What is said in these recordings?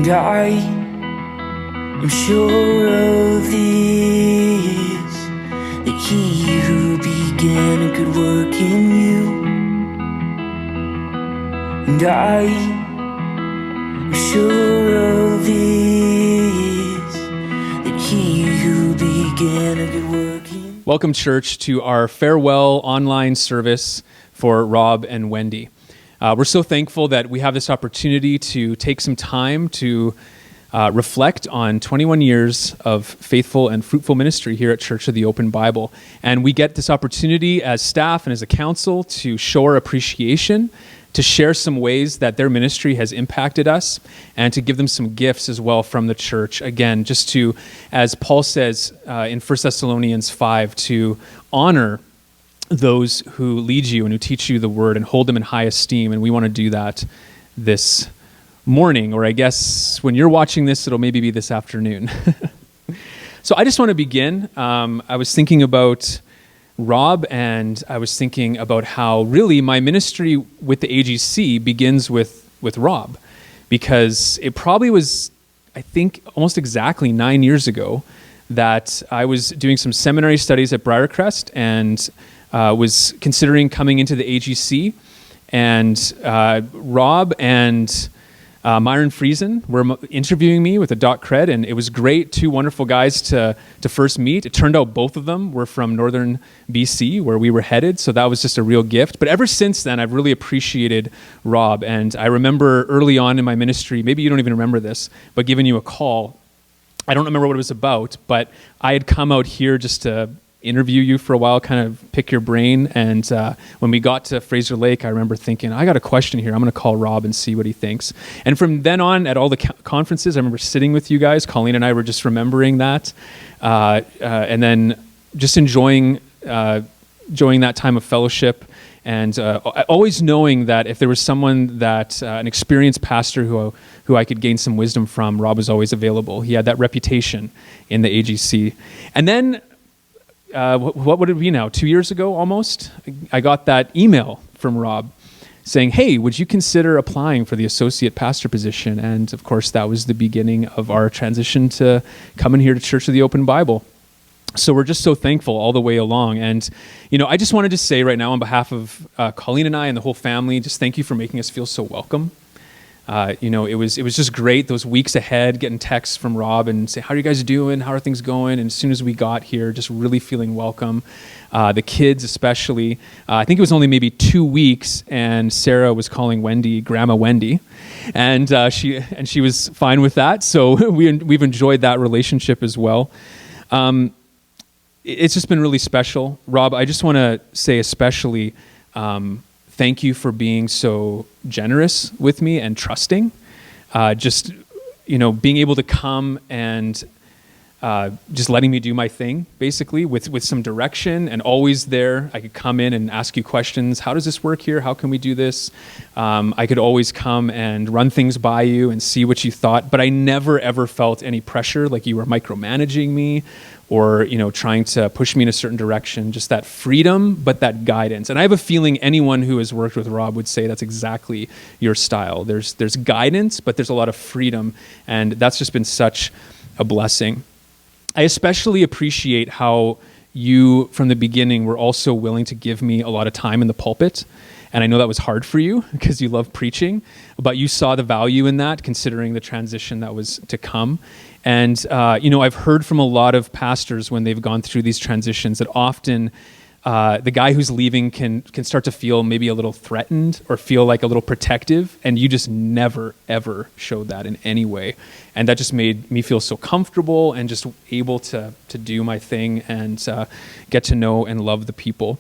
And I am sure of this, that he who began a good work in you, and I am sure of this, that he who began a good work in you. Welcome, church, to our farewell online service for Rob and Wendy. We're so thankful that we have this opportunity to take some time to reflect on 21 years of faithful and fruitful ministry here at Church of the Open Bible. And we get this opportunity as staff and as a council to show our appreciation, to share some ways that their ministry has impacted us, and to give them some gifts as well from the church. Again, just to, as Paul says in 1 Thessalonians 5, to honor those who lead you and who teach you the word and hold them in high esteem. And we want to do that this morning, or I guess when you're watching this, it'll maybe be this afternoon. So I just want to begin. I was thinking about Rob, and I was thinking about how really my ministry with the AGC begins with Rob, because it probably was, I think, almost exactly 9 years ago that I was doing some seminary studies at Briarcrest and was considering coming into the AGC, and Rob and Myron Friesen were interviewing me with a .cred, and it was great. Two wonderful guys to first meet. It turned out both of them were from northern BC, where we were headed, so that was just a real gift. But ever since then, I've really appreciated Rob, and I remember early on in my ministry, maybe you don't even remember this, but giving you a call. I don't remember what it was about, but I had come out here just to interview you for a while, kind of pick your brain. And when we got to Fraser Lake, I remember thinking, I got a question here. I'm going to call Rob and see what he thinks. And from then on, at all the conferences, I remember sitting with you guys. Colleen and I were just remembering that. And then just enjoying that time of fellowship. And always knowing that if there was someone that, an experienced pastor who I could gain some wisdom from, Rob was always available. He had that reputation in the AGC. And then what would it be now? 2 years ago, almost, I got that email from Rob saying, hey, would you consider applying for the associate pastor position? And of course, that was the beginning of our transition to coming here to Church of the Open Bible. So we're just so thankful all the way along. And, I just wanted to say right now on behalf of Colleen and I and the whole family, just thank you for making us feel so welcome. It was just great those weeks ahead, getting texts from Rob and say, how are you guys doing? How are things going? And as soon as we got here, just really feeling welcome. The kids especially. I think it was only maybe 2 weeks, and Sarah was calling Wendy Grandma Wendy, and she was fine with that. So we've enjoyed that relationship as well. It's just been really special. Rob, I just want to say especially thank you for being so generous with me and trusting. Being able to come and just letting me do my thing, basically, with some direction, and always there. I could come in and ask you questions. How does this work here? How can we do this? I could always come and run things by you and see what you thought, but I never, ever felt any pressure, like you were micromanaging me or, trying to push me in a certain direction. Just that freedom, but that guidance. And I have a feeling anyone who has worked with Rob would say that's exactly your style. There's guidance, but there's a lot of freedom, and that's just been such a blessing. I especially appreciate how you, from the beginning, were also willing to give me a lot of time in the pulpit. And I know that was hard for you because you love preaching, but you saw the value in that, considering the transition that was to come. And, I've heard from a lot of pastors when they've gone through these transitions that often the guy who's leaving can start to feel maybe a little threatened or feel like a little protective, and you just never, ever showed that in any way. And that just made me feel so comfortable and just able to do my thing and get to know and love the people.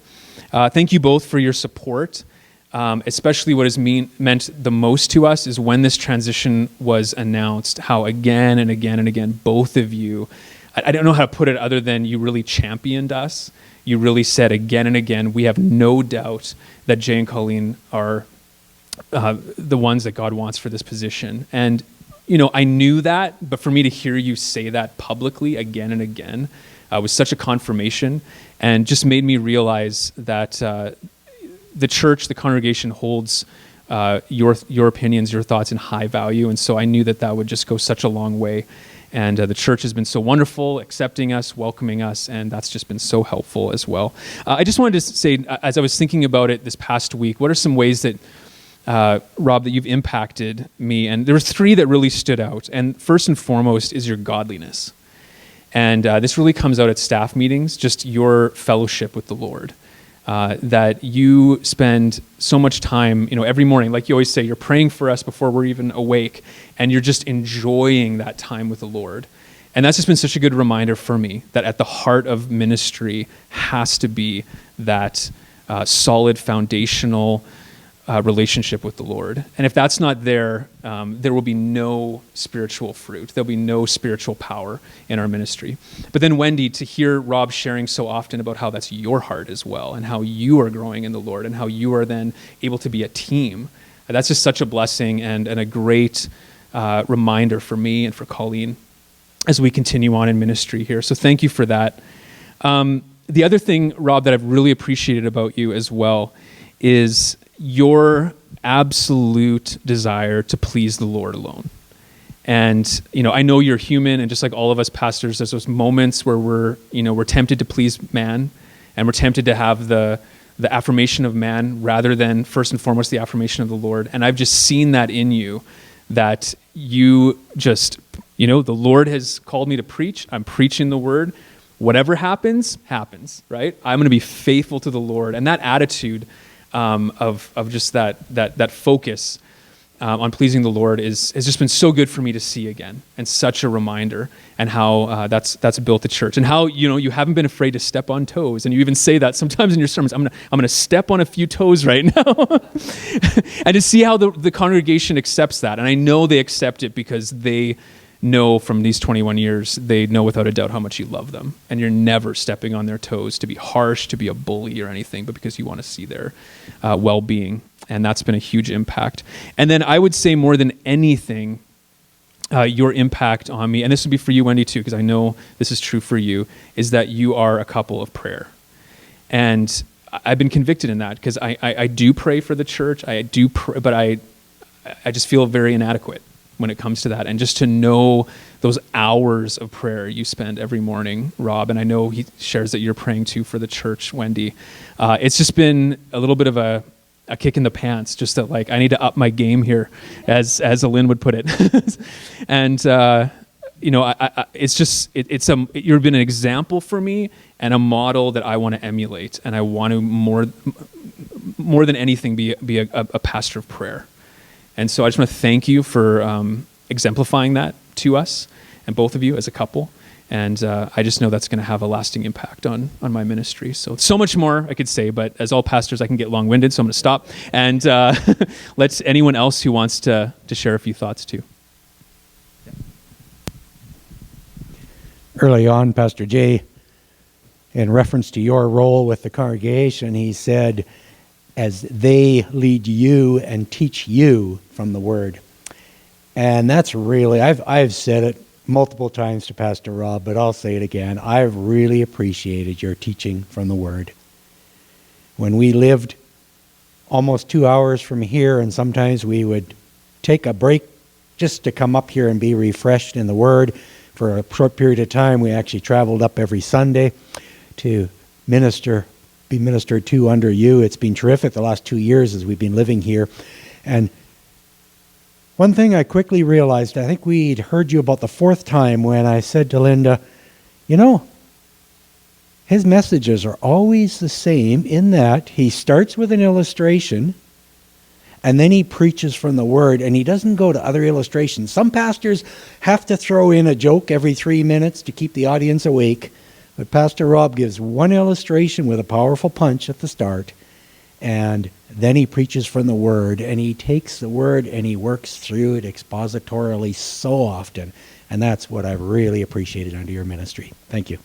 Thank you both for your support. Especially what has meant the most to us is when this transition was announced, how again and again and again, both of you, I don't know how to put it other than you really championed us. You really said again and again, we have no doubt that Jay and Colleen are the ones that God wants for this position. And, I knew that, but for me to hear you say that publicly again and again was such a confirmation, and just made me realize that the church, the congregation, holds your opinions, your thoughts in high value. And so I knew that would just go such a long way. And the church has been so wonderful, accepting us, welcoming us, and that's just been so helpful as well. I just wanted to say, as I was thinking about it this past week, what are some ways that, Rob, that you've impacted me? And there were 3 that really stood out. And first and foremost is your godliness. And this really comes out at staff meetings, just your fellowship with the Lord. That you spend so much time, every morning, like you always say, you're praying for us before we're even awake, and you're just enjoying that time with the Lord. And that's just been such a good reminder for me that at the heart of ministry has to be that solid foundational relationship with the Lord. And if that's not there, there will be no spiritual fruit. There'll be no spiritual power in our ministry. But then Wendy, to hear Rob sharing so often about how that's your heart as well, and how you are growing in the Lord, and how you are then able to be a team, that's just such a blessing and a great reminder for me and for Colleen as we continue on in ministry here. So thank you for that. The other thing, Rob, that I've really appreciated about you as well is your absolute desire to please the Lord alone. And, I know you're human, and just like all of us pastors, there's those moments where we're tempted to please man, and we're tempted to have the affirmation of man rather than first and foremost the affirmation of the Lord. And I've just seen that in you, that you just, the Lord has called me to preach. I'm preaching the word. Whatever happens, right? I'm going to be faithful to the Lord. And that attitude of just that focus on pleasing the Lord has just been so good for me to see again, and such a reminder, and how that's built the church, and how you haven't been afraid to step on toes, and you even say that sometimes in your sermons. I'm gonna step on a few toes right now, and to see how the congregation accepts that, and I know they accept it because they know from these 21 years, they know without a doubt how much you love them, and you're never stepping on their toes to be harsh, to be a bully or anything, but because you want to see their well-being. And that's been a huge impact. And then I would say more than anything, your impact on me, and this would be for you, Wendy, too, because I know this is true for you, is that you are a couple of prayer. And I've been convicted in that, because I do pray for the church, I do pray, but I just feel very inadequate when it comes to that. And just to know those hours of prayer you spend every morning, Rob, and I know he shares that you're praying too for the church, Wendy. It's just been a little bit of a kick in the pants, just that I need to up my game here, as Lynn would put it. And you've been an example for me and a model that I want to emulate, and I want to more than anything be a pastor of prayer. And so I just want to thank you for exemplifying that to us, and both of you as a couple. And I just know that's going to have a lasting impact on my ministry. So much more I could say, but as all pastors, I can get long-winded, so I'm going to stop. And let anyone else who wants to share a few thoughts too. Early on, Pastor Jay, in reference to your role with the congregation, he said, as they lead you and teach you from the Word. And that's really, I've said it multiple times to Pastor Rob, but I'll say it again. I've really appreciated your teaching from the Word. When we lived almost 2 hours from here, and sometimes we would take a break just to come up here and be refreshed in the Word. For a short period of time, we actually traveled up every Sunday to be ministered to under you. It's been terrific the last 2 years as we've been living here. And one thing I quickly realized, I think we'd heard you about the 4th time when I said to Linda, his messages are always the same in that he starts with an illustration and then he preaches from the Word, and he doesn't go to other illustrations. Some pastors have to throw in a joke every 3 minutes to keep the audience awake, but Pastor Rob gives one illustration with a powerful punch at the start, and then he preaches from the Word, and he takes the Word and he works through it expositorily so often, and that's what I've really appreciated under your ministry. Thank you.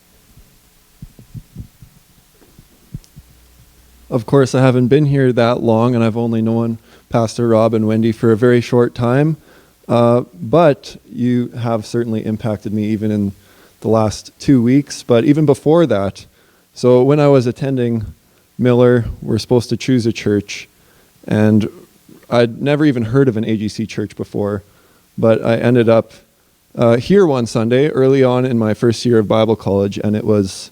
Of course, I haven't been here that long, and I've only known Pastor Rob and Wendy for a very short time, but you have certainly impacted me even in the last 2 weeks, but even before that. So when I was attending Miller, we're supposed to choose a church, and I'd never even heard of an AGC church before, but I ended up here one Sunday early on in my first year of Bible college, and it was,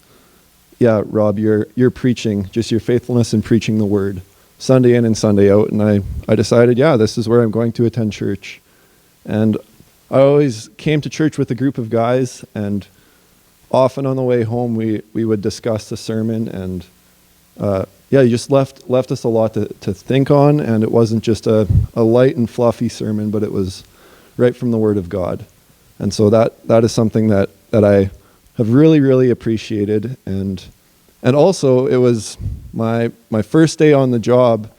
yeah, Rob, you're preaching, just your faithfulness in preaching the word, Sunday in and Sunday out, and I decided, yeah, this is where I'm going to attend church. And I always came to church with a group of guys, and often on the way home we would discuss the sermon, and yeah, you just left us a lot to think on, and it wasn't just a light and fluffy sermon, but it was right from the Word of God. And so that is something that I have really, really appreciated. And also it was my first day on the job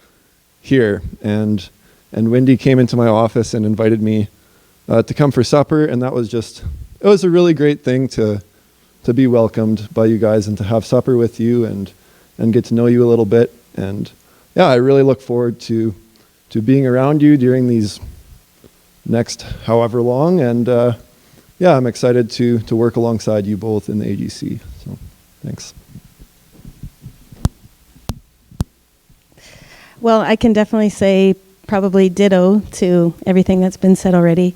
here, and Wendy came into my office and invited me to come for supper, and it was a really great thing to be welcomed by you guys and to have supper with you and get to know you a little bit. And yeah, I really look forward to being around you during these next however long. And yeah, I'm excited to work alongside you both in the AGC. So thanks. Well, I can definitely say probably ditto to everything that's been said already.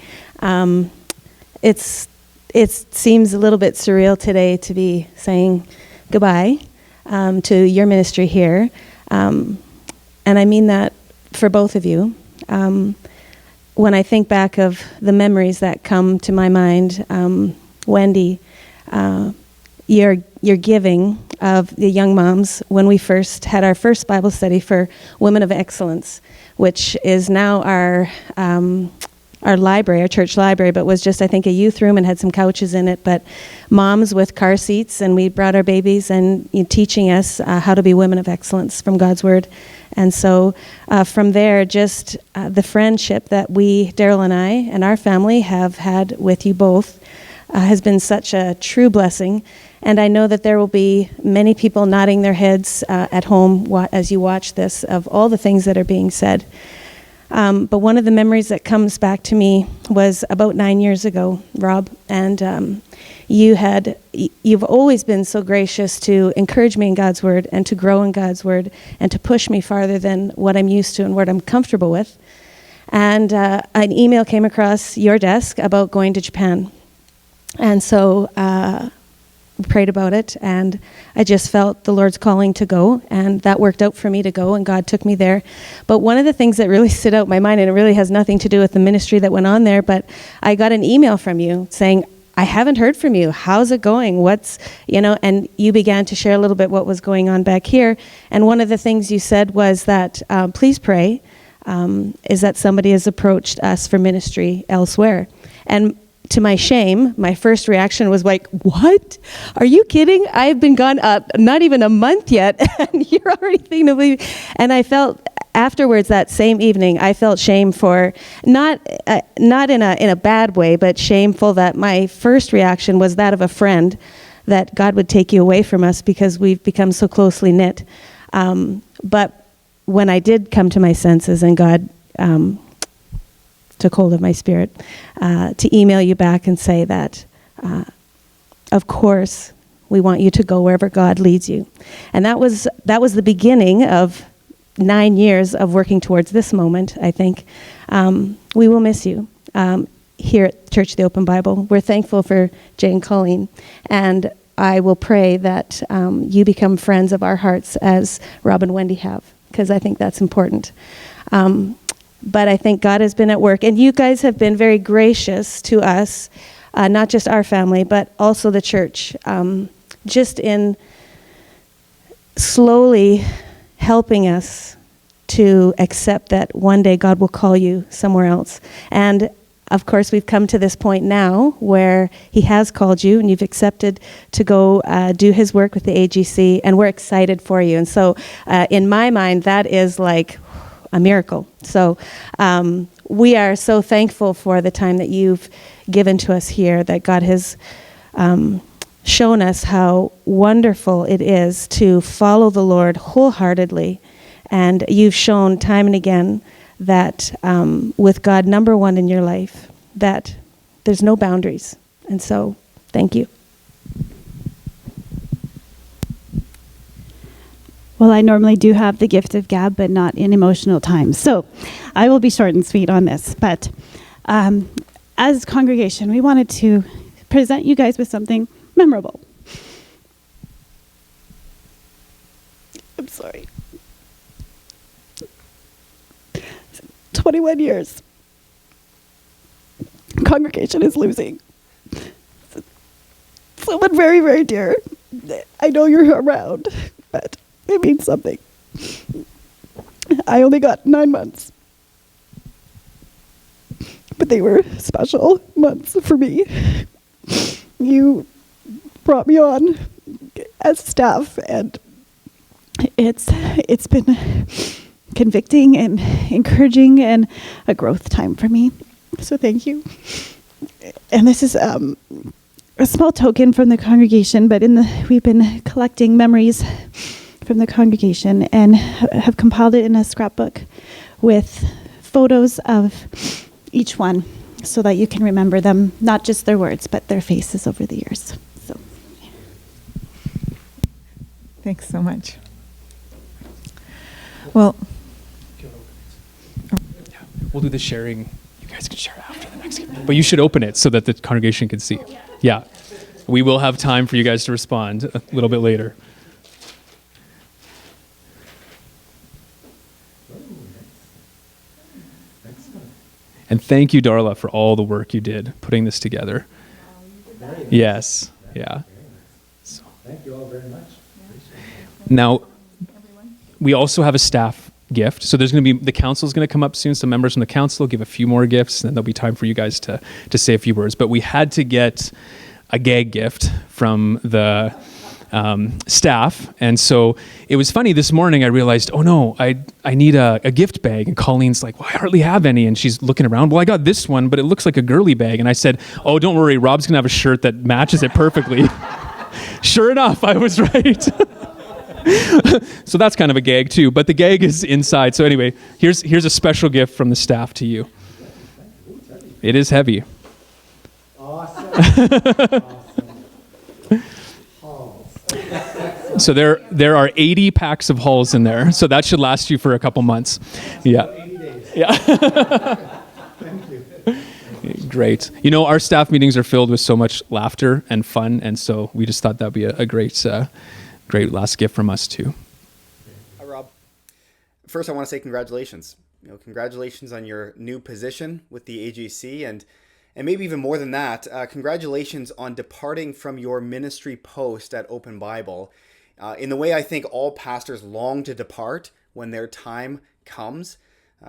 It seems a little bit surreal today to be saying goodbye to your ministry here. And I mean that for both of you. When I think back of the memories that come to my mind, Wendy, your giving of the young moms when we first had our first Bible study for Women of Excellence, which is now our library, our church library, but was just, I think, a youth room and had some couches in it, but moms with car seats, and we brought our babies and teaching us how to be women of excellence from God's Word. And so from there, just the friendship that we, Daryl and I, and our family have had with you both has been such a true blessing. And I know that there will be many people nodding their heads at home as you watch this of all the things that are being said. But one of the memories that comes back to me was about 9 years ago, Rob, and you've always been so gracious to encourage me in God's Word and to grow in God's Word and to push me farther than what I'm used to and what I'm comfortable with. And an email came across your desk about going to Japan. And so we prayed about it, and I just felt the Lord's calling to go, and that worked out for me to go, and God took me there. But one of the things that really stood out in my mind, and it really has nothing to do with the ministry that went on there, but I got an email from you saying, I haven't heard from you. How's it going? And you began to share a little bit what was going on back here. And one of the things you said was that, please pray, is that somebody has approached us for ministry elsewhere. And to my shame, my first reaction was like, what? Are you kidding? I've been gone not even a month yet, and you're already thinking of leaving. And I felt afterwards that same evening, I felt shame for, not in a bad way, but shameful that my first reaction was that of a friend, that God would take you away from us because we've become so closely knit. But when I did come to my senses and God took hold of my spirit, to email you back and say that, of course, we want you to go wherever God leads you. And that was the beginning of 9 years of working towards this moment, I think. We will miss you here at Church of the Open Bible. We're thankful for Jay and Colleen, and I will pray that you become friends of our hearts as Rob and Wendy have, because I think that's important. But I think God has been at work, and you guys have been very gracious to us, not just our family, but also the church, just in slowly helping us to accept that one day God will call you somewhere else. And of course, we've come to this point now where He has called you, and you've accepted to go do His work with the AGC, and we're excited for you. And so in my mind, that is like a miracle. So we are so thankful for the time that you've given to us here, that God has shown us how wonderful it is to follow the Lord wholeheartedly. And you've shown time and again that with God number one in your life, that there's no boundaries. And so, thank you. Well, I normally do have the gift of gab, but not in emotional times. So I will be short and sweet on this. But as a congregation, we wanted to present you guys with something memorable. I'm sorry. 21 years. Congregation is losing someone very, very dear. I know you're around, but it means something. I only got 9 months, but they were special months for me. You brought me on as staff, and it's been convicting and encouraging and a growth time for me. So thank you. And this is a small token from the congregation, but we've been collecting memories from the congregation and have compiled it in a scrapbook with photos of each one so that you can remember them, not just their words, but their faces over the years. So, thanks so much. Well, We'll do the sharing. You guys can share after the next gift. But you should open it so that the congregation can see. Yeah. We will have time for you guys to respond a little bit later. And thank you, Darla, for all the work you did putting this together. Yes. Yeah. So. Thank you all very much. Now, we also have a staff gift. So there's going to be, the council is going to come up soon. Some members from the council give a few more gifts, and there'll be time for you guys to say a few words. But we had to get a gag gift from the staff. And so it was funny this morning, I realized, oh no, I need a gift bag. And Colleen's like, well, I hardly have any. And she's looking around, well, I got this one, but it looks like a girly bag. And I said, oh, don't worry, Rob's going to have a shirt that matches it perfectly. Sure enough, I was right. So that's kind of a gag too, but the gag is inside. So anyway, here's a special gift from the staff to you. It is heavy. Awesome. So there are 80 packs of hulls in there. So that should last you for a couple months. Yeah. 80 days. Yeah. Thank you. Great. You know, our staff meetings are filled with so much laughter and fun, and so we just thought that'd be a great last gift from us too. Hi, Rob. First, I want to say congratulations. Congratulations on your new position with the AGC, and maybe even more than that, congratulations on departing from your ministry post at Open Bible in the way I think all pastors long to depart when their time comes.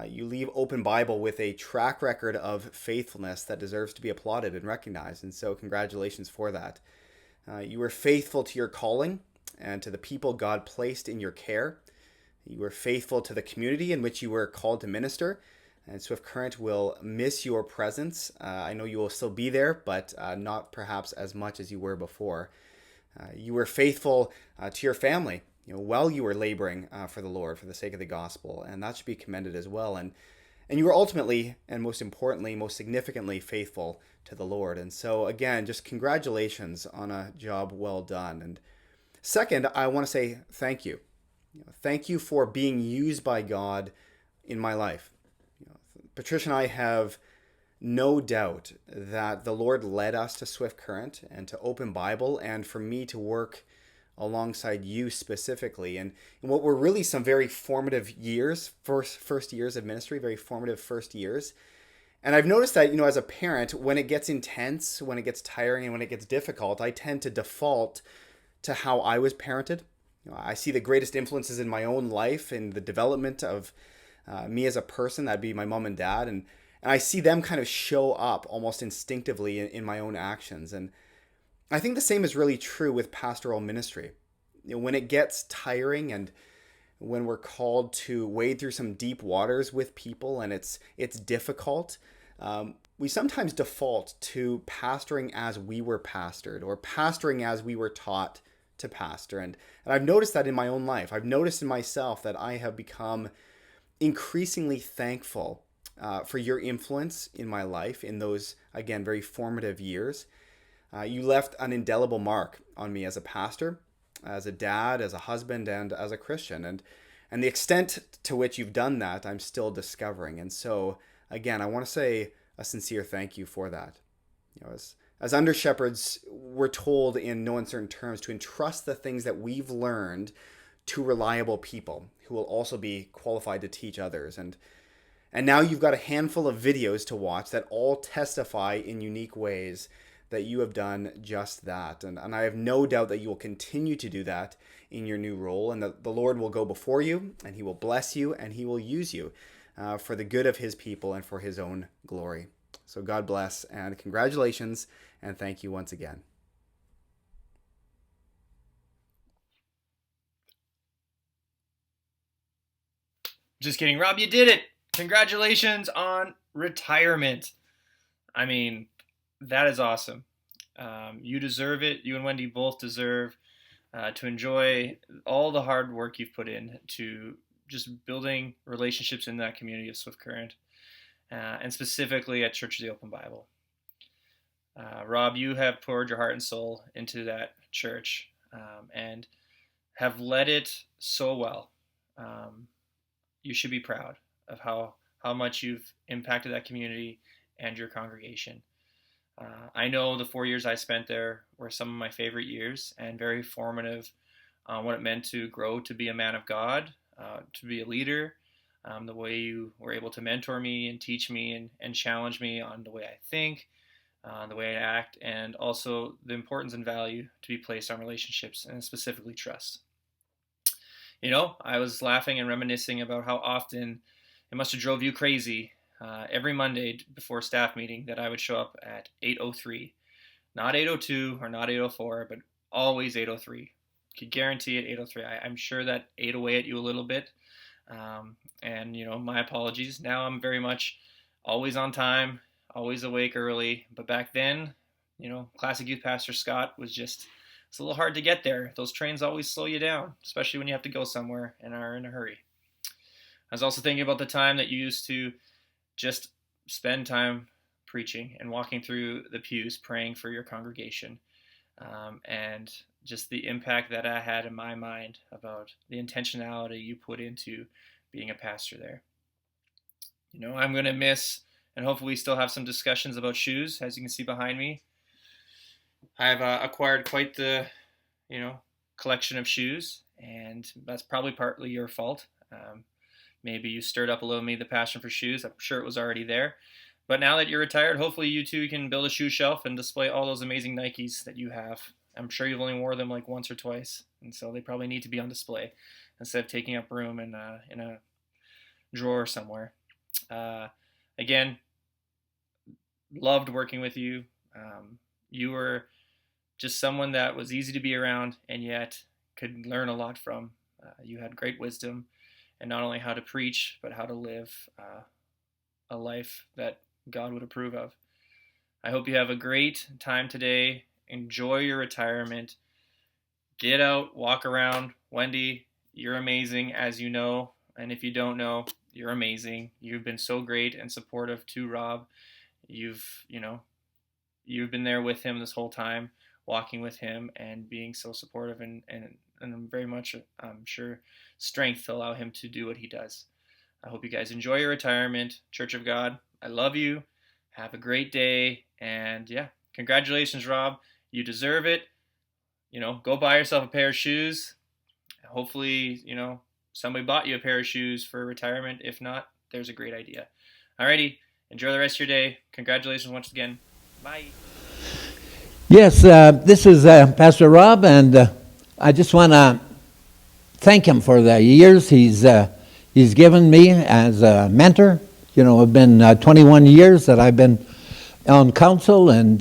You leave Open Bible with a track record of faithfulness that deserves to be applauded and recognized, and so congratulations for that. You were faithful to your calling and to the people God placed in your care. You were faithful to the community in which you were called to minister, and Swift Current will miss your presence. I know you will still be there, but not perhaps as much as you were before. You were faithful to your family, while you were laboring for the Lord, for the sake of the gospel, and that should be commended as well. And you were ultimately, and most importantly, most significantly faithful to the Lord. And so again, just congratulations on a job well done. And second, I want to say thank you. Thank you for being used by God in my life. Patricia and I have no doubt that the Lord led us to Swift Current and to Open Bible, and for me to work alongside you specifically. And what were really some very formative years, first years of ministry, very formative first years. And I've noticed that, as a parent, when it gets intense, when it gets tiring, and when it gets difficult, I tend to default to how I was parented. I see the greatest influences in my own life, in the development of me as a person. That'd be my mom and dad. And I see them kind of show up almost instinctively in my own actions. And I think the same is really true with pastoral ministry. When it gets tiring and when we're called to wade through some deep waters with people and it's difficult, we sometimes default to pastoring as we were pastored or pastoring as we were taught to pastor. And I've noticed that in my own life. I've noticed in myself that I have become increasingly thankful for your influence in my life in those, again, very formative years. You left an indelible mark on me as a pastor, as a dad, as a husband, and as a Christian. And the extent to which you've done that, I'm still discovering. And so, again, I want to say a sincere thank you for that. As under shepherds, we're told in no uncertain terms to entrust the things that we've learned to reliable people who will also be qualified to teach others. And now you've got a handful of videos to watch that all testify in unique ways that you have done just that. And I have no doubt that you will continue to do that in your new role, and that the Lord will go before you, and he will bless you, and he will use you for the good of his people and for his own glory. So God bless, and congratulations, and thank you once again. Just kidding. Rob, you did it. Congratulations on retirement. I mean, that is awesome. You deserve it. You and Wendy both deserve to enjoy all the hard work you've put in to just building relationships in that community of Swift Current, and specifically at Church of the Open Bible. Rob, you have poured your heart and soul into that church and have led it so well. You should be proud of how much you've impacted that community and your congregation. I know the 4 years I spent there were some of my favorite years and very formative on what it meant to grow to be a man of God, to be a leader, the way you were able to mentor me and teach me and challenge me on the way I think, the way I act, and also the importance and value to be placed on relationships and specifically trust. I was laughing and reminiscing about how often it must have drove you crazy every Monday before staff meeting that I would show up at 8:03, not 8:02 or not 8:04, but always 8:03. Could guarantee it 8:03. I'm sure that ate away at you a little bit, and my apologies. Now I'm very much always on time, always awake early. But back then, classic youth pastor Scott it's a little hard to get there. Those trains always slow you down, especially when you have to go somewhere and are in a hurry. I was also thinking about the time that you used to just spend time preaching and walking through the pews praying for your congregation, and just the impact that I had in my mind about the intentionality you put into being a pastor there. I'm going to miss, and hopefully we still have some discussions about shoes, as you can see behind me. I've acquired quite the, collection of shoes, and that's probably partly your fault. Maybe you stirred up a little me the passion for shoes. I'm sure it was already there. But now that you're retired, hopefully you too can build a shoe shelf and display all those amazing Nikes that you have. I'm sure you've only wore them like once or twice, and so they probably need to be on display instead of taking up room in a drawer somewhere. Again, loved working with you. You were just someone that was easy to be around and yet could learn a lot from. You had great wisdom, and not only how to preach, but how to live a life that God would approve of. I hope you have a great time today. Enjoy your retirement. Get out, walk around. Wendy, you're amazing, as you know. And if you don't know, you're amazing. You've been so great and supportive to Rob. You've been there with him this whole time, walking with him and being so supportive and very much, I'm sure, strength to allow him to do what he does. I hope you guys enjoy your retirement. Church of God, I love you. Have a great day. And yeah, congratulations, Rob. You deserve it. Go buy yourself a pair of shoes. Hopefully, somebody bought you a pair of shoes for retirement. If not, there's a great idea. Alrighty, enjoy the rest of your day. Congratulations once again. Bye. Yes, this is Pastor Rob, and I just want to thank him for the years he's given me as a mentor. It's been 21 years that I've been on council, and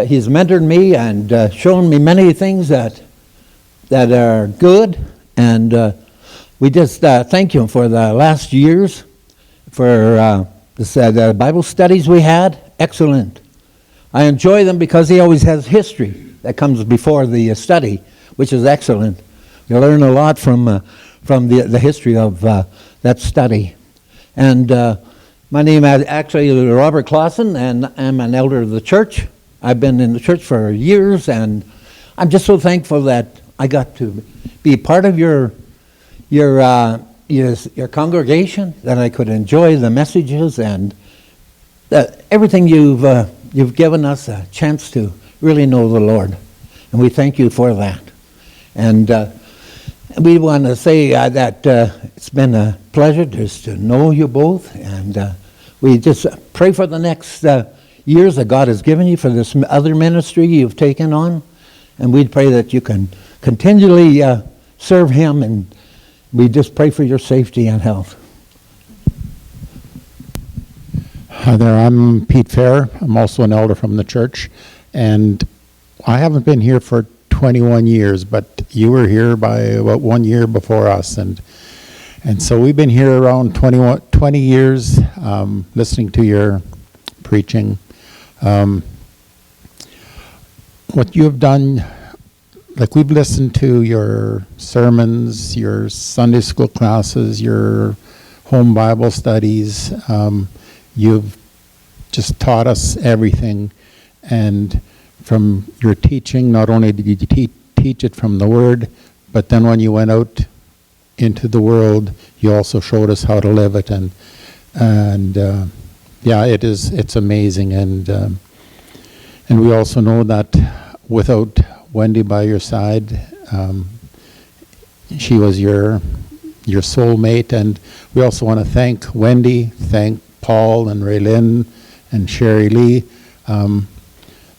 he's mentored me and shown me many things that are good, and we just thank him for the last years, for the Bible studies we had. Excellent. I enjoy them because he always has history that comes before the study, which is excellent. You learn a lot from the history of that study. And my name is actually Robert Clausen, and I'm an elder of the church. I've been in the church for years, and I'm just so thankful that I got to be part of your congregation, that I could enjoy the messages and everything you've given us a chance to really know the Lord, and we thank you for that. And we want to say that it's been a pleasure just to know you both, and we just pray for the next years that God has given you for this other ministry you've taken on, and we pray that you can continually serve Him, and we just pray for your safety and health. Hi there, I'm Pete Fair. I'm also an elder from the church, and I haven't been here for 21 years, but you were here by about 1 year before us, and so we've been here around 20 years, listening to your preaching. What you have done, like we've listened to your sermons, your Sunday school classes, your home Bible studies. You've just taught us everything, and from your teaching, not only did you teach it from the Word, but then when you went out into the world, you also showed us how to live it, and yeah, it's amazing, and we also know that without Wendy by your side, she was your soulmate, and we also want to thank Wendy, thank Paul and Raylyn and Sherry Lee.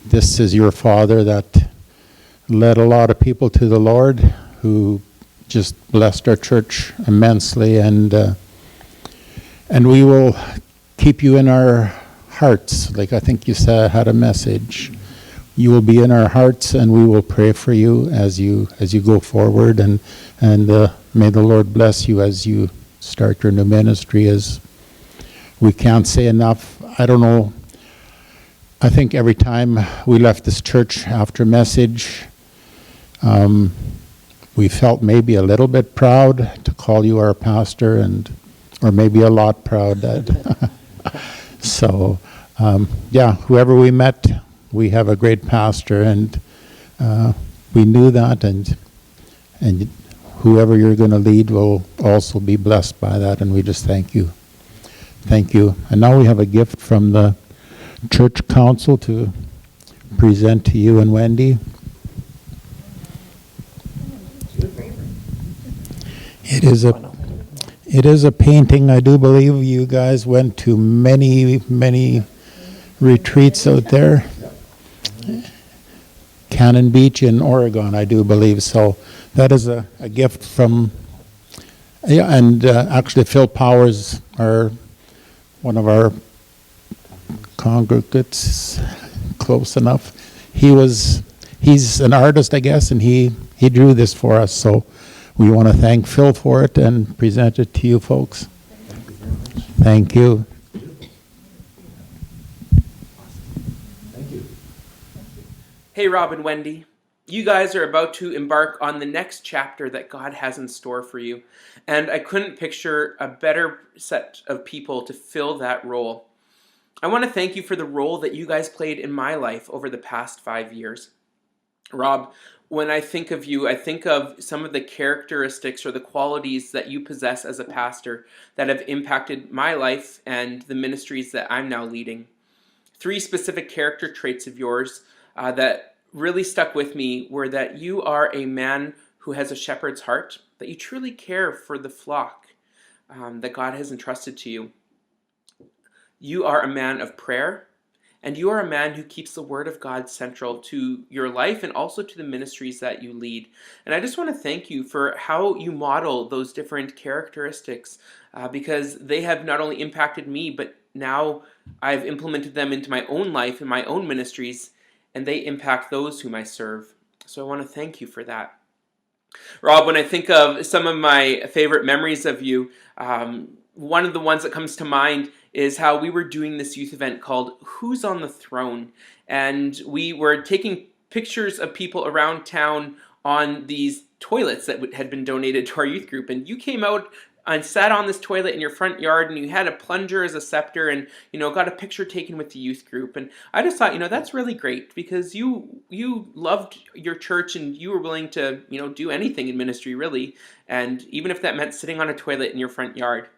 This is your father that led a lot of people to the Lord, who just blessed our church immensely, and we will keep you in our hearts. Like I think you said, had a message. You will be in our hearts, and we will pray for you as you go forward, and may the Lord bless you as you start your new ministry. As we can't say enough. I don't know. I think every time we left this church after message, we felt maybe a little bit proud to call you our pastor, or maybe a lot proud. That so, yeah, whoever we met, we have a great pastor, and we knew that, and whoever you're going to lead will also be blessed by that, and we just thank you. Thank you. And now we have a gift from the church council to present to you and Wendy. It is a painting. I do believe you guys went to many retreats out there. Cannon Beach in Oregon, I do believe. So that is a gift from, yeah, and actually Phil Powers, one of our congregates, close enough. He's an artist, I guess, and he drew this for us. So we want to thank Phil for it and present it to you folks. Thank you. Thank you. Hey, Rob and Wendy. You guys are about to embark on the next chapter that God has in store for you. And I couldn't picture a better set of people to fill that role. I want to thank you for the role that you guys played in my life over the past 5 years. Rob, when I think of you, I think of some of the characteristics or the qualities that you possess as a pastor that have impacted my life and the ministries that I'm now leading. 3 specific character traits of yours that really stuck with me were that you are a man who has a shepherd's heart, that you truly care for the flock that God has entrusted to you. You are a man of prayer, and you are a man who keeps the Word of God central to your life and also to the ministries that you lead. And I just want to thank you for how you model those different characteristics because they have not only impacted me, but now I've implemented them into my own life and my own ministries, and they impact those whom I serve. So I want to thank you for that. Rob, when I think of some of my favorite memories of you, one of the ones that comes to mind is how we were doing this youth event called Who's on the Throne? And we were taking pictures of people around town on these toilets that had been donated to our youth group. And you came out and sat on this toilet in your front yard, and you had a plunger as a scepter, and got a picture taken with the youth group. And I just thought, that's really great, because you loved your church, and you were willing to do anything in ministry, really, and even if that meant sitting on a toilet in your front yard.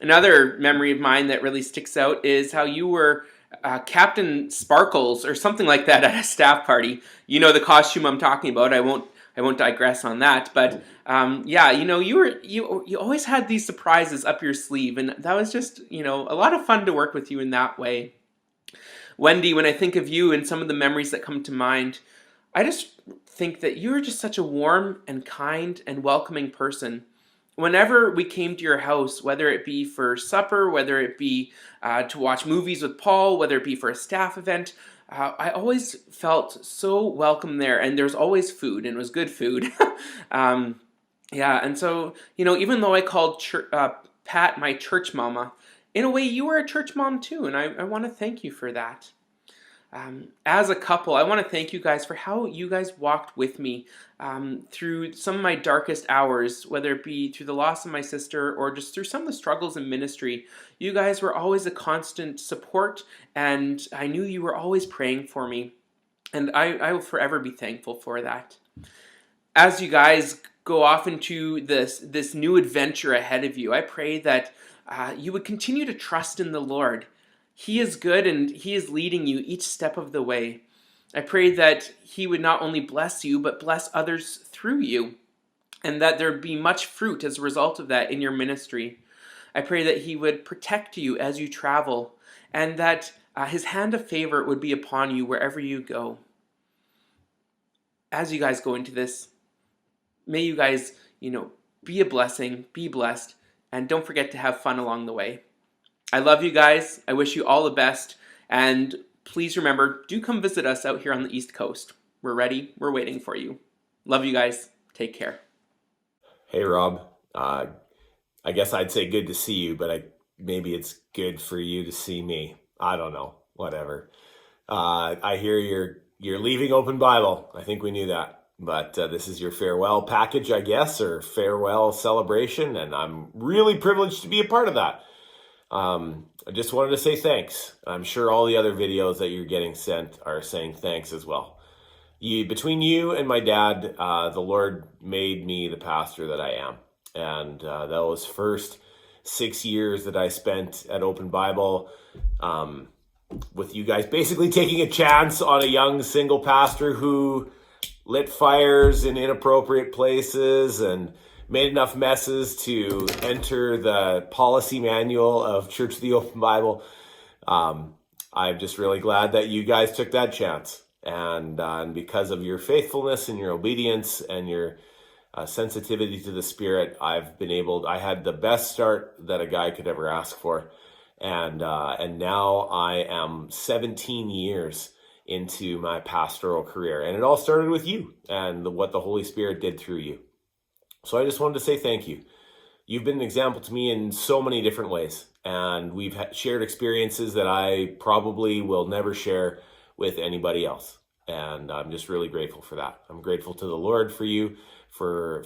Another memory of mine that really sticks out is how you were Captain Sparkles or something like that at a staff party. The costume I'm talking about. I won't digress on that, but you always had these surprises up your sleeve, and that was just a lot of fun to work with you in that way. Wendy, when I think of you and some of the memories that come to mind, I just think that you were just such a warm and kind and welcoming person. Whenever we came to your house, whether it be for supper, whether it be to watch movies with Paul, whether it be for a staff event, I always felt so welcome there, and there's always food, and it was good food. And so, even though I called Pat my church mama, in a way you were a church mom too, and I want to thank you for that. As a couple, I want to thank you guys for how you guys walked with me through some of my darkest hours, whether it be through the loss of my sister or just through some of the struggles in ministry. You guys were always a constant support, and I knew you were always praying for me, and I will forever be thankful for that. As you guys go off into this new adventure ahead of you, I pray that you would continue to trust in the Lord. He is good, and He is leading you each step of the way. I pray that He would not only bless you, but bless others through you, and that there be much fruit as a result of that in your ministry. I pray that He would protect you as you travel, and that His hand of favor would be upon you wherever you go. As you guys go into this, may you guys, be a blessing, be blessed, and don't forget to have fun along the way. I love you guys. I wish you all the best. And please remember, do come visit us out here on the East Coast. We're ready. We're waiting for you. Love you guys. Take care. Hey, Rob. I guess I'd say good to see you, but maybe it's good for you to see me. I don't know. Whatever. I hear you're leaving Open Bible. I think we knew that. But this is your farewell package, I guess, or farewell celebration. And I'm really privileged to be a part of that. I just wanted to say thanks. I'm sure all the other videos that you're getting sent are saying thanks as well. Between you and my dad, the Lord made me the pastor that I am. And those first 6 years that I spent at Open Bible, with you guys basically taking a chance on a young single pastor who lit fires in inappropriate places and made enough messes to enter the policy manual of Church of the Open Bible. I'm just really glad that you guys took that chance. And because of your faithfulness and your obedience and your sensitivity to the Spirit, I had the best start that a guy could ever ask for. And now I am 17 years into my pastoral career. And it all started with you and what the Holy Spirit did through you. So I just wanted to say thank you. You've been an example to me in so many different ways, and we've shared experiences that I probably will never share with anybody else. And I'm just really grateful for that. I'm grateful to the Lord for you, for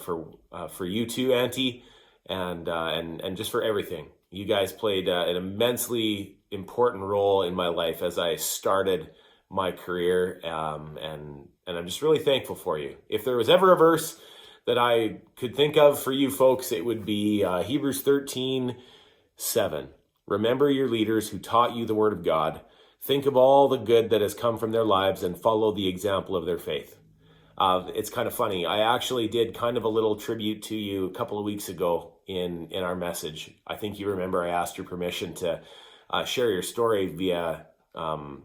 you too, Auntie, and just for everything. You guys played an immensely important role in my life as I started my career, and I'm just really thankful for you. If there was ever a verse that I could think of for you folks, it would be Hebrews 13:7. Remember your leaders who taught you the word of God. Think of all the good that has come from their lives and follow the example of their faith. It's kind of funny. I actually did kind of a little tribute to you a couple of weeks ago in our message. I think you remember I asked your permission to share your story via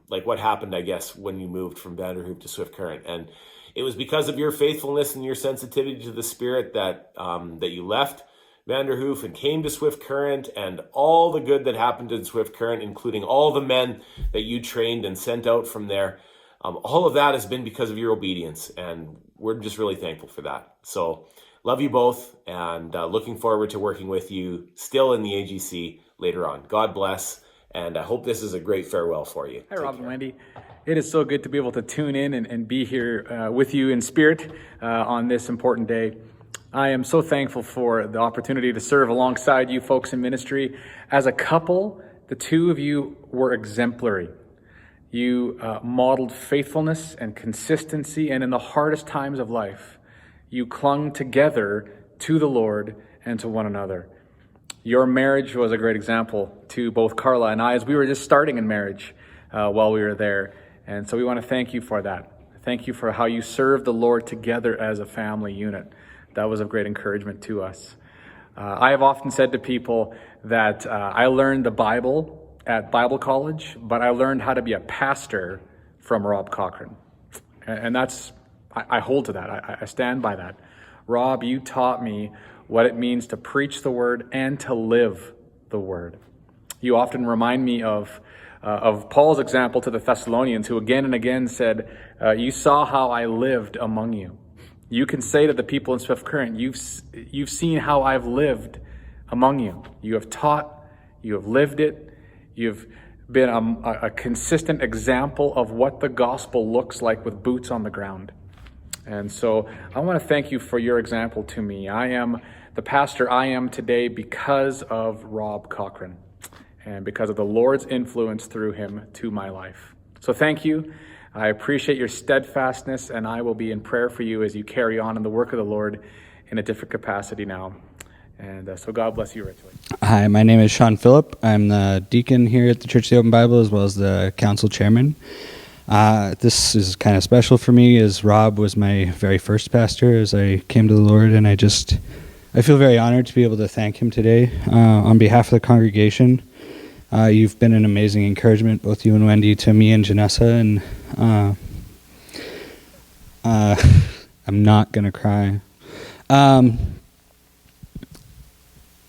like what happened, I guess, when you moved from Vanderhoof to Swift Current. And it was because of your faithfulness and your sensitivity to the Spirit that you left Vanderhoof and came to Swift Current, and all the good that happened in Swift Current, including all the men that you trained and sent out from there. All of that has been because of your obedience, and we're just really thankful for that. So love you both, and looking forward to working with you still in the AGC later on. God bless, and I hope this is a great farewell for you. Hi, Rob and Wendy. It is so good to be able to tune in and be here with you in spirit on this important day. I am so thankful for the opportunity to serve alongside you folks in ministry. As a couple, the two of you were exemplary. You modeled faithfulness and consistency, and in the hardest times of life, you clung together to the Lord and to one another. Your marriage was a great example to both Carla and I as we were just starting in marriage while we were there. And so we want to thank you for that. Thank you for how you served the Lord together as a family unit. That was of great encouragement to us. I have often said to people that I learned the Bible at Bible college, but I learned how to be a pastor from Rob Cochrane. And I hold to that. I stand by that. Rob, you taught me what it means to preach the word and to live the word. You often remind me of Paul's example to the Thessalonians, who again and again said, you saw how I lived among you. You can say to the people in Swift Current, you've seen how I've lived among you. You have taught, you have lived it, you've been a consistent example of what the gospel looks like with boots on the ground. And so I want to thank you for your example to me. I am the pastor I am today because of Rob Cochrane and because of the Lord's influence through him to my life. So thank you. I appreciate your steadfastness, and I will be in prayer for you as you carry on in the work of the Lord in a different capacity now. And so God bless you richly. Hi, my name is Sean Phillip. I'm the deacon here at the Church of the Open Bible as well as the council chairman. This is kind of special for me as Rob was my very first pastor as I came to the Lord, and I feel very honored to be able to thank him today on behalf of the congregation. You've been an amazing encouragement, both you and Wendy, to me and Janessa, and I'm not going to cry.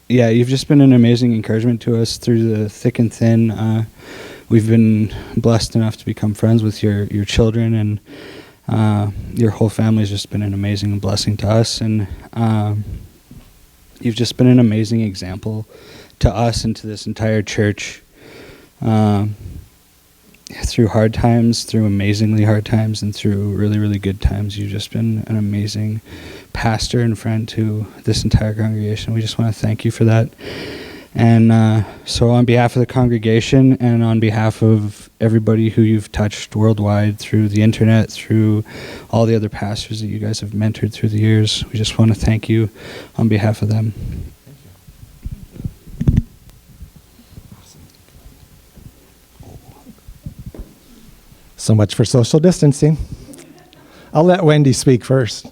Yeah, you've just been an amazing encouragement to us through the thick and thin. We've been blessed enough to become friends with your children, and your whole family has just been an amazing blessing to us. And you've just been an amazing example to us and to this entire church through hard times, through amazingly hard times, and through really, really good times. You've just been an amazing pastor and friend to this entire congregation. We just want to thank you for that. And so on behalf of the congregation and on behalf of everybody who you've touched worldwide through the internet, through all the other pastors that you guys have mentored through the years, we just want to thank you on behalf of them. So much for social distancing. I'll let Wendy speak first.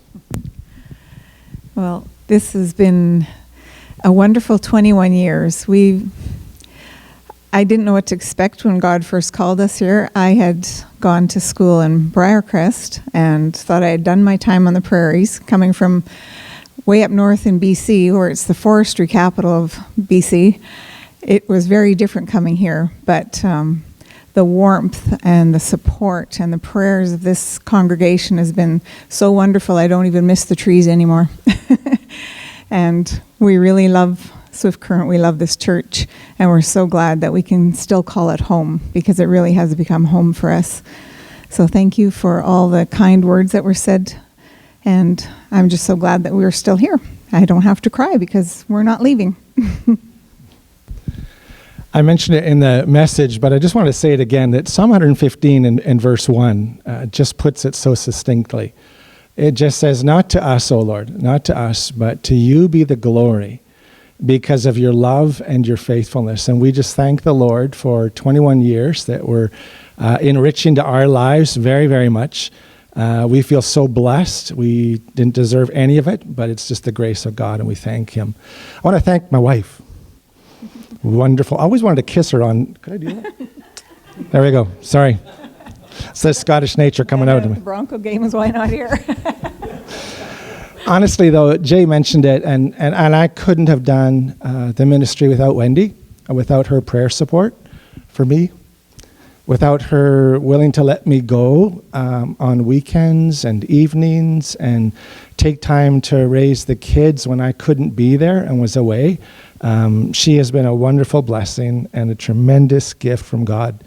Well, this has been a wonderful 21 years. I didn't know what to expect when God first called us here. I had gone to school in Briarcrest and thought I had done my time on the prairies, coming from way up north in BC, where it's the forestry capital of BC. It was very different coming here, but the warmth and the support and the prayers of this congregation has been so wonderful. I don't even miss the trees anymore. And we really love Swift Current. We love this church, and we're so glad that we can still call it home, because it really has become home for us. So thank you for all the kind words that were said, and I'm just so glad that we're still here. I don't have to cry because we're not leaving. I mentioned it in the message, but I just want to say it again, that Psalm 115 in verse 1 just puts it so succinctly. It just says, not to us, O Lord, not to us, but to you be the glory because of your love and your faithfulness. And we just thank the Lord for 21 years that were enriching to our lives very, very much. We feel so blessed. We didn't deserve any of it, but it's just the grace of God, and we thank him. I want to thank my wife. Wonderful. I always wanted to kiss her on... Could I do that? There we go. Sorry. It's the Scottish nature coming out of me. The Bronco game is why not here. Honestly, though, Jay mentioned it, and I couldn't have done the ministry without Wendy, without her prayer support for me, without her willing to let me go on weekends and evenings and take time to raise the kids when I couldn't be there and was away. She has been a wonderful blessing and a tremendous gift from God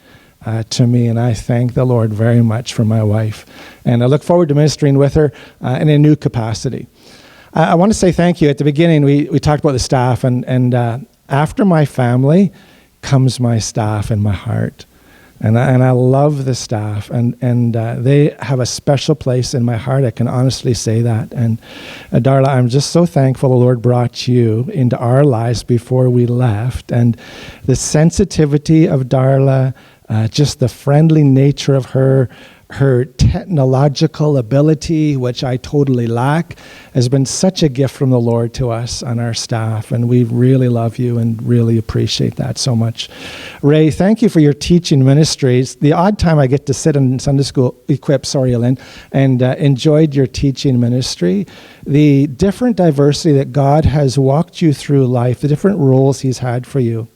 to me, and I thank the Lord very much for my wife. And I look forward to ministering with her in a new capacity. I want to say thank you. At the beginning, we talked about the staff, and after my family comes my staff and my heart. And I love the staff, and they have a special place in my heart. I can honestly say that. And Darla, I'm just so thankful the Lord brought you into our lives before we left. And the sensitivity of Darla, just the friendly nature of her technological ability, which I totally lack, has been such a gift from the Lord to us on our staff, and we really love you and really appreciate that so much. Ray, thank you for your teaching ministries. The odd time I get to sit in Sunday school, Lynn, and enjoyed your teaching ministry. The different diversity that God has walked you through life, the different roles he's had for you.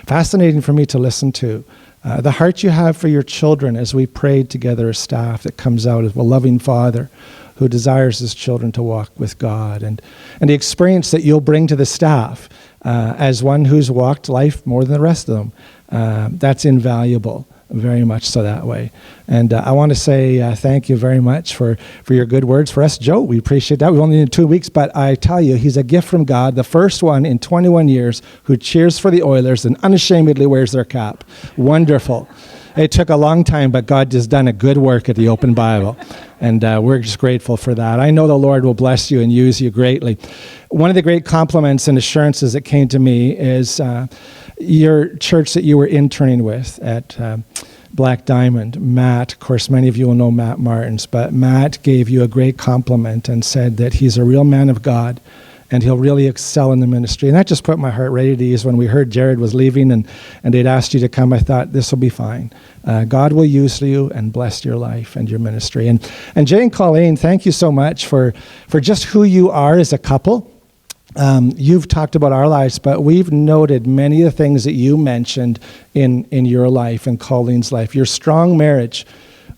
Fascinating for me to listen to. The heart you have for your children as we prayed together as staff, that comes out as a loving father who desires his children to walk with God, and the experience that you'll bring to the staff as one who's walked life more than the rest of them. That's invaluable, very much so that way. And I want to say thank you very much for your good words for us. Joe, we appreciate that. We've only been 2 weeks, but I tell you, he's a gift from God, the first one in 21 years who cheers for the Oilers and unashamedly wears their cap. Wonderful. It took a long time, but God just done a good work at the Open Bible. And we're just grateful for that. I know the Lord will bless you and use you greatly. One of the great compliments and assurances that came to me is your church that you were interning with at Black Diamond. Matt, of course, many of you will know Matt Martins, but Matt gave you a great compliment and said that he's a real man of God and he'll really excel in the ministry. And that just put my heart right at ease. When we heard Jared was leaving and they'd asked you to come, I thought, this will be fine. God will use you and bless your life and your ministry. And Jay and Colleen, thank you so much for just who you are as a couple. You've talked about our lives, but we've noted many of the things that you mentioned in your life and Colleen's life. Your strong marriage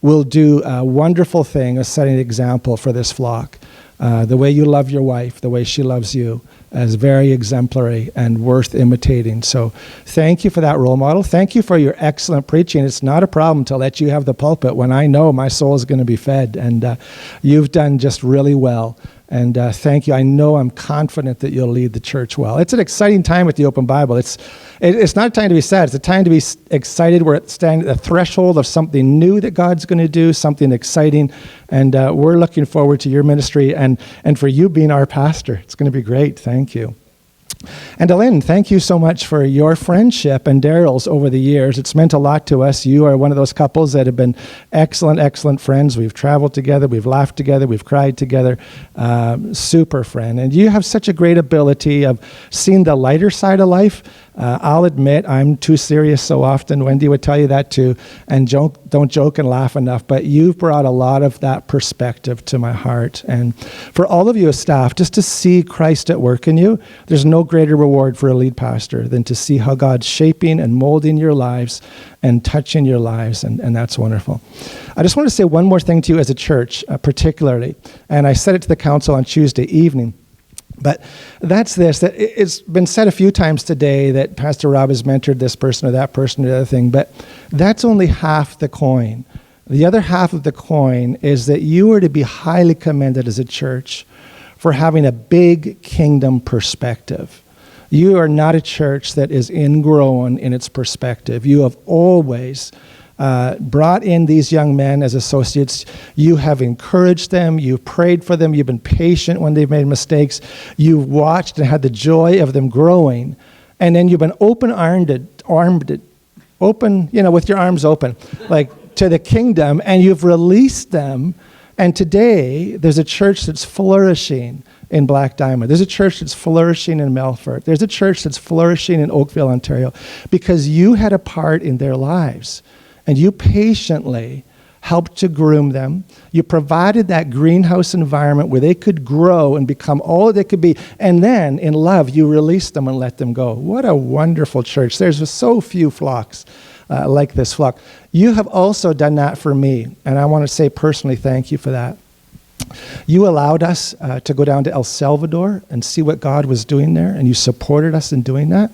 will do a wonderful thing of setting an example for this flock. The way you love your wife, the way she loves you, is very exemplary and worth imitating. So thank you for that role model. Thank you for your excellent preaching. It's not a problem to let you have the pulpit when I know my soul is going to be fed. And you've done just really well. And thank you. I know I'm confident that you'll lead the church well. It's an exciting time with the Open Bible. It's not a time to be sad. It's a time to be excited. We're standing at the threshold of something new that God's going to do, something exciting. And we're looking forward to your ministry and for you being our pastor. It's going to be great. Thank you. And Lynn, thank you so much for your friendship and Daryl's over the years. It's meant a lot to us. You are one of those couples that have been excellent, excellent friends. We've traveled together, we've laughed together, we've cried together. Super friend. And you have such a great ability of seeing the lighter side of life. I'll admit I'm too serious so often. Wendy would tell you that too. And don't joke and laugh enough. But you've brought a lot of that perspective to my heart. And for all of you as staff, just to see Christ at work in you, there's no greater reward for a lead pastor than to see how God's shaping and molding your lives and touching your lives. And that's wonderful. I just want to say one more thing to you as a church, particularly. And I said it to the council on Tuesday evening. But that's this, that it's been said a few times today that Pastor Rob has mentored this person or that person or the other thing, but that's only half the coin. The other half of the coin is that you are to be highly commended as a church for having a big kingdom perspective. You are not a church that is ingrown in its perspective. You have always brought in these young men as associates. You have encouraged them. You've prayed for them. You've been patient when they've made mistakes. You've watched and had the joy of them growing. And then you've been open-armed, with your arms open, like to the kingdom, and you've released them. And today, there's a church that's flourishing in Black Diamond. There's a church that's flourishing in Melfort. There's a church that's flourishing in Oakville, Ontario, because you had a part in their lives. And you patiently helped to groom them. You provided that greenhouse environment where they could grow and become all they could be. And then, in love, you released them and let them go. What a wonderful church. There's so few flocks like this flock. You have also done that for me. And I want to say personally thank you for that. You allowed us to go down to El Salvador and see what God was doing there. And you supported us in doing that.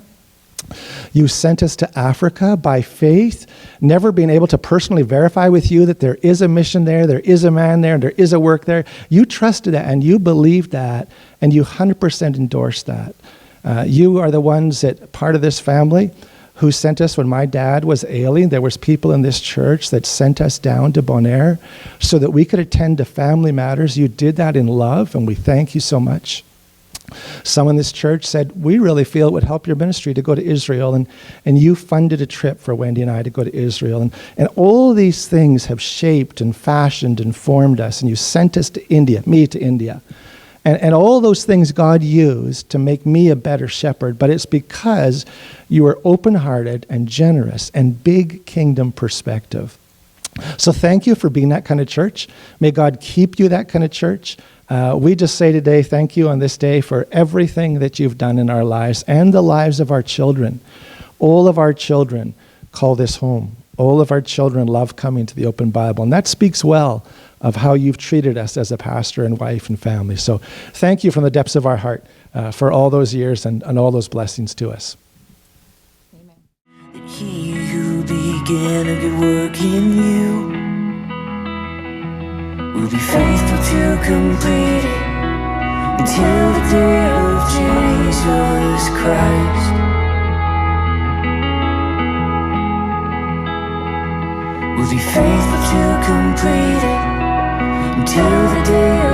You sent us to Africa by faith, never being able to personally verify with you that there is a mission there is a man there, and there is a work there. You trusted that, and you believed that, and you 100% endorsed that. You are the ones that, part of this family, who sent us when my dad was ailing. There was people in this church that sent us down to Bonaire so that we could attend to family matters. You did that in love, and we thank you so much. Someone in this church said, we really feel it would help your ministry to go to Israel, and you funded a trip for Wendy and I to go to Israel. And all these things have shaped and fashioned and formed us, and you sent us to India, me to India. And all those things God used to make me a better shepherd, but it's because you were open-hearted and generous and big kingdom perspective. So thank you for being that kind of church. May God keep you that kind of church. We just say today, thank you on this day for everything that you've done in our lives and the lives of our children. All of our children call this home. All of our children love coming to the Open Bible. And that speaks well of how you've treated us as a pastor and wife and family. So thank you from the depths of our heart for all those years and all those blessings to us. That he who began a good work in you will be faithful to complete it until the day of Jesus Christ. Will be faithful to complete it until the day